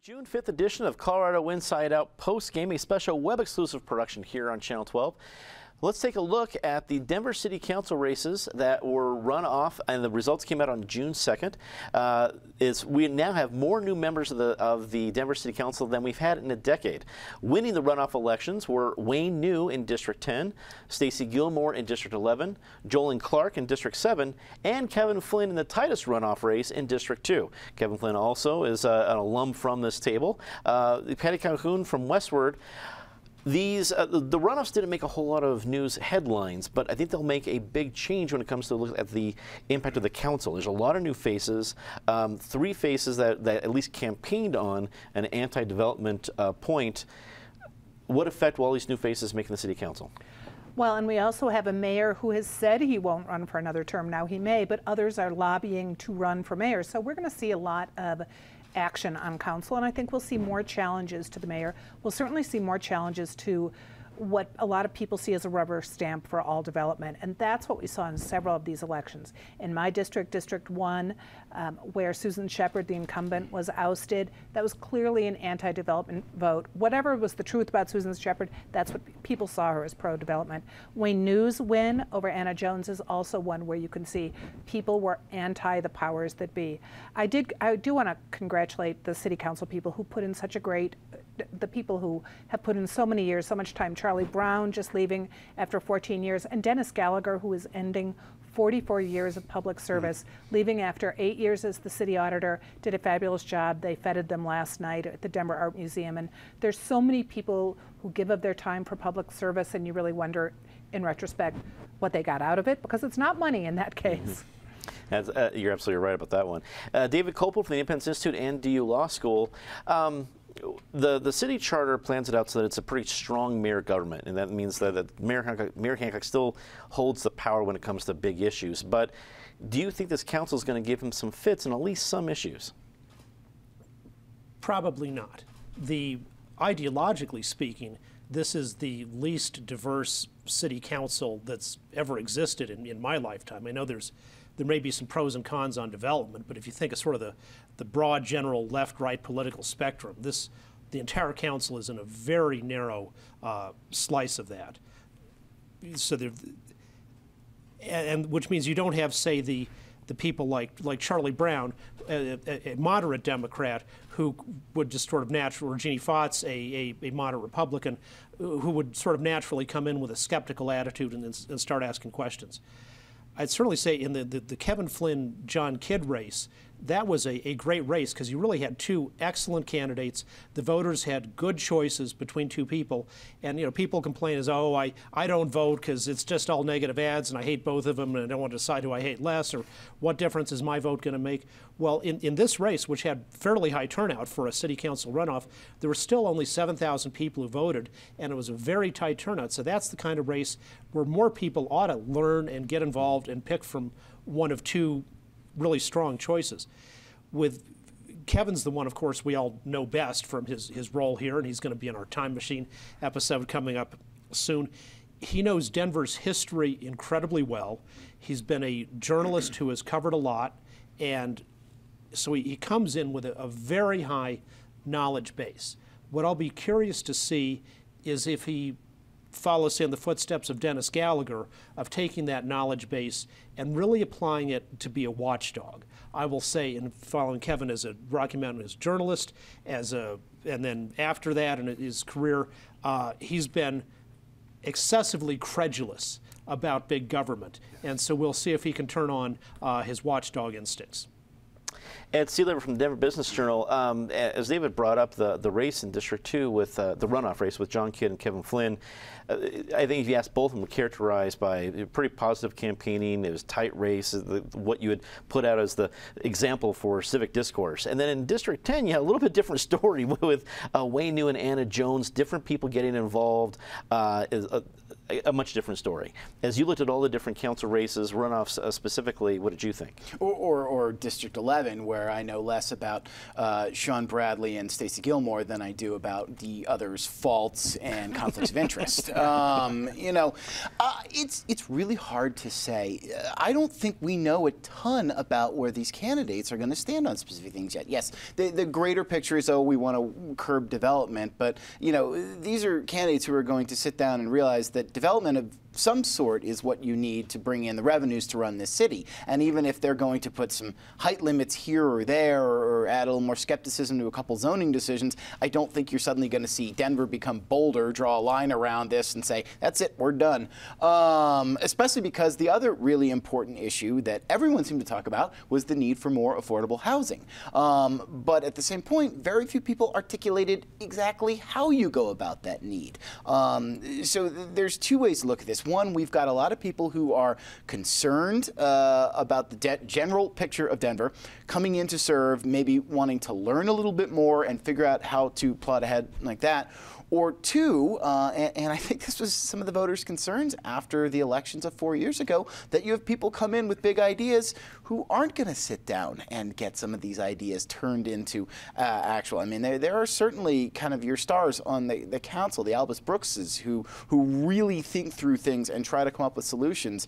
June 5th edition of Colorado Inside Out Post-Game, a special web-exclusive production here on Channel 12. Let's take a look at the Denver City Council races that were run off, and the results came out on June 2nd. We now have more new members of the Denver City Council than we've had in a decade. Winning the runoff elections were Wayne New in District 10, Stacy Gilmore in District 11, Jolene Clark in District 7, and Kevin Flynn in the tightest runoff race in District 2. Kevin Flynn also is an alum from this table. Patty Calhoun from Westward. The runoffs didn't make a whole lot of news headlines, but I think they'll make a big change when it comes to look at the impact of the council. There's a lot of new faces, 3 faces that at least campaigned on an anti-development point. What effect will all these new faces make in the city council? Well, and we also have a mayor who has said he won't run for another term. Now he may, but others are lobbying to run for mayor. So we're going to see a lot of action on council, and I think we'll see more challenges to the mayor. We'll certainly see more challenges to what a lot of people see as a rubber stamp for all development, and that's what we saw in several of these elections. In my district, District 1, where Susan Shepard, the incumbent, was ousted, that was clearly an anti-development vote. Whatever was the truth about Susan Shepard, that's what people saw her as pro-development. Wayne New's win over Anna Jones is also one where you can see people were anti the powers that be. I do want to congratulate the city council people who put in such a great, the people who have put in so many years, so much time. Charlie Brown just leaving after 14 years, and Dennis Gallagher, who is ending 44 years of public service, leaving after 8 years as the city auditor, did a fabulous job. They feted them last night at the Denver Art Museum, and there's so many people who give of their time for public service, and you really wonder, in retrospect, what they got out of it, because it's not money in that case. You're absolutely right about that one. David Copel from the Independence Institute and DU Law School. The city charter plans it out so that it's a pretty strong mayor government, and that means that Mayor Hancock still holds the power when it comes to big issues. But do you think this council is going to give him some fits on at least some issues? Probably not. Ideologically speaking, this is the least diverse city council that's ever existed in my lifetime. I know there may be some pros and cons on development, but if you think of sort of the broad general left-right political spectrum, the entire council is in a very narrow slice of that. So and which means you don't have, say, the people like Charlie Brown, a moderate Democrat, who would just sort of naturally, or Jeannie Fotz, a moderate Republican, who would sort of naturally come in with a skeptical attitude and start asking questions. I'd certainly say in the Kevin Flynn, John Kidd race, that was a great race because you really had 2 excellent candidates. The voters had good choices between 2 people, and people complain as, oh, I don't vote because it's just all negative ads and I hate both of them and I don't want to decide who I hate less, or what difference is my vote going to make? Well, in this race, which had fairly high turnout for a city council runoff, there were still only 7,000 people who voted, and it was a very tight turnout. So that's the kind of race where more people ought to learn and get involved and pick from one of 2 really strong choices. With Kevin's the one, of course, we all know best from his role here, and he's going to be in our Time Machine episode coming up soon. He knows Denver's history incredibly well. He's been a journalist who has covered a lot, and so he comes in with a very high knowledge base. What I'll be curious to see is if he follows in the footsteps of Dennis Gallagher, of taking that knowledge base and really applying it to be a watchdog. I will say, in following Kevin as a Rocky Mountain as journalist, and then after that in his career, he's been excessively credulous about big government, and so we'll see if he can turn on his watchdog instincts. Ed Sealer from the Denver Business Journal, as David brought up the race in District 2 with the runoff race with John Kidd and Kevin Flynn, I think if you ask both of them, were characterized by pretty positive campaigning. It was a tight race, what you had put out as the example for civic discourse. And then in District 10, you had a little bit different story with Wayne New and Anna Jones, different people getting involved. a much different story. As you looked at all the different council races, runoffs specifically, what did you think? Or District 11, where I know less about Sean Bradley and Stacey Gilmore than I do about the others' faults and conflicts of interest. You know, it's really hard to say. I don't think we know a ton about where these candidates are going to stand on specific things yet. Yes, the greater picture is, oh, we want to curb development, but you know, these are candidates who are going to sit down and realize that development of some sort is what you need to bring in the revenues to run this city. And even if they're going to put some height limits here or there, or add a little more skepticism to a couple zoning decisions, I don't think you're suddenly going to see Denver become bolder, draw a line around this and say, that's it, we're done. Especially because the other really important issue that everyone seemed to talk about was the need for more affordable housing. But at the same point, very few people articulated exactly how you go about that need. So there's two ways to look at this. One, we've got a lot of people who are concerned about the general picture of Denver, coming in to serve, maybe wanting to learn a little bit more and figure out how to plot ahead like that. Or two, and I think this was some of the voters' concerns after the elections of 4 years ago, that you have people come in with big ideas who aren't going to sit down and get some of these ideas turned into actual. I mean, there are certainly kind of your stars on the council, the Albus Brookses, who really think through things and try to come up with solutions.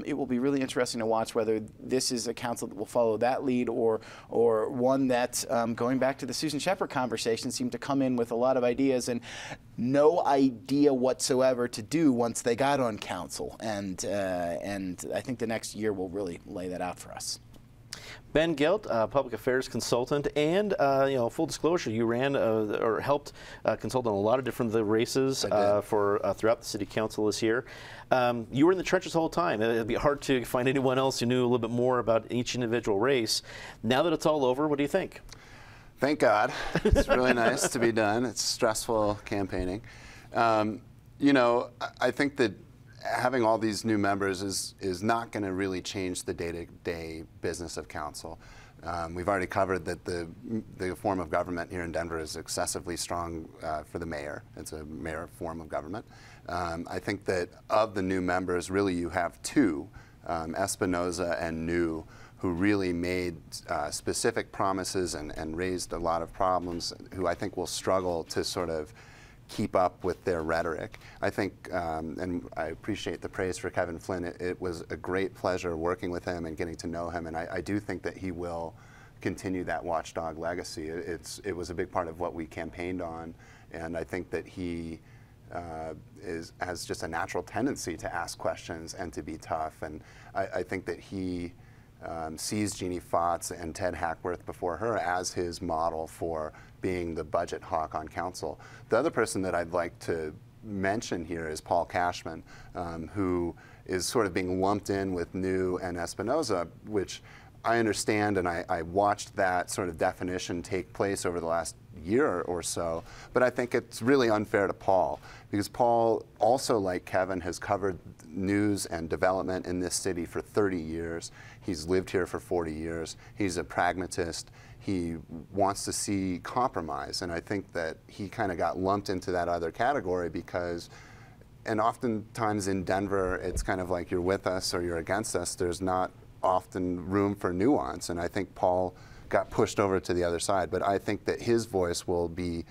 It will be really interesting to watch whether this is a council that will follow that lead, or one that, going back to the Susan Shepard conversation, seemed to come in with a lot of ideas and no idea whatsoever to do once they got on council, and I think the next year will really lay that out for us. Ben Gilt, public affairs consultant, and you know, full disclosure, you ran or helped consult on a lot of different races for throughout the city council this year. You were in the trenches the whole time. It'd be hard to find anyone else who knew a little bit more about each individual race. Now that it's all over, what do you think? Thank God. It's really nice to be done. It's stressful campaigning. You know, I think that having all these new members is not going to really change the day-to-day business of council. We've already covered that the form of government here in Denver is excessively strong for the mayor. It's a mayor form of government. I think that of the new members, really you have two, Espinoza and New, who really made specific promises and raised a lot of problems, who I think will struggle to sort of keep up with their rhetoric. I think, and I appreciate the praise for Kevin Flynn, it was a great pleasure working with him and getting to know him, and I do think that he will continue that watchdog legacy. It was a big part of what we campaigned on, and I think that he has just a natural tendency to ask questions and to be tough, and I think that he sees Jeannie Fotz and Ted Hackworth before her as his model for being the budget hawk on council. The other person that I'd like to mention here is Paul Cashman, who is sort of being lumped in with New and Espinoza, which I understand, and I watched that sort of definition take place over the last year or so, but I think it's really unfair to Paul, because Paul also, like Kevin, has covered news and development in this city for 30 years. He's lived here for 40 years. He's a pragmatist. He wants to see compromise, and I think that he kind of got lumped into that other category because, and oftentimes in Denver, it's kind of like you're with us or you're against us. There's not often room for nuance, and I think Paul got pushed over to the other side. But I think that his voice will be,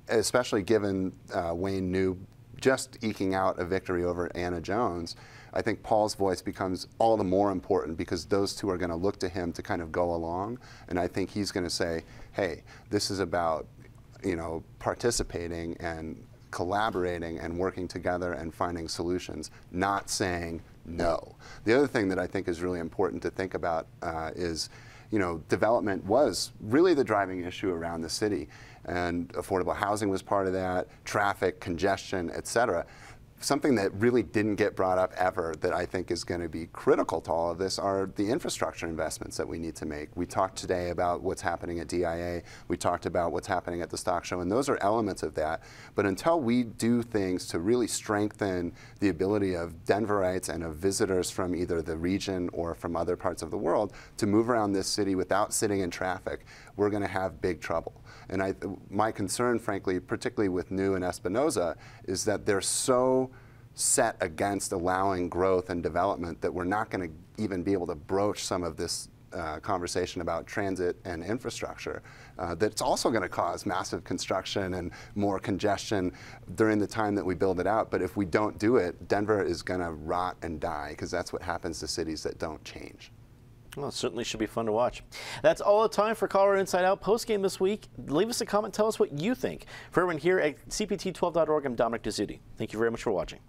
especially given Wayne New just eking out a victory over Anna Jones, I think Paul's voice becomes all the more important because those two are going to look to him to kind of go along, and I think he's going to say, hey, this is about, you know, participating and collaborating and working together and finding solutions, not saying no. The other thing that I think is really important to think about is, you know, development was really the driving issue around the city, and affordable housing was part of that, traffic, congestion, et cetera. Something that really didn't get brought up ever that I think is going to be critical to all of this are the infrastructure investments that we need to make. We talked today about what's happening at DIA. We talked about what's happening at the stock show, and those are elements of that. But until we do things to really strengthen the ability of Denverites and of visitors from either the region or from other parts of the world to move around this city without sitting in traffic, we're going to have big trouble. And my concern, frankly, particularly with New and Espinoza, is that they're so set against allowing growth and development that we're not going to even be able to broach some of this conversation about transit and infrastructure that's also going to cause massive construction and more congestion during the time that we build it out. But if we don't do it, Denver is going to rot and die, because that's what happens to cities that don't change. Well, it certainly should be fun to watch. That's all the time for Colorado Inside Out postgame this week. Leave us a comment. Tell us what you think. For everyone here at CPT12.org, I'm Dominic Dezzutti. Thank you very much for watching.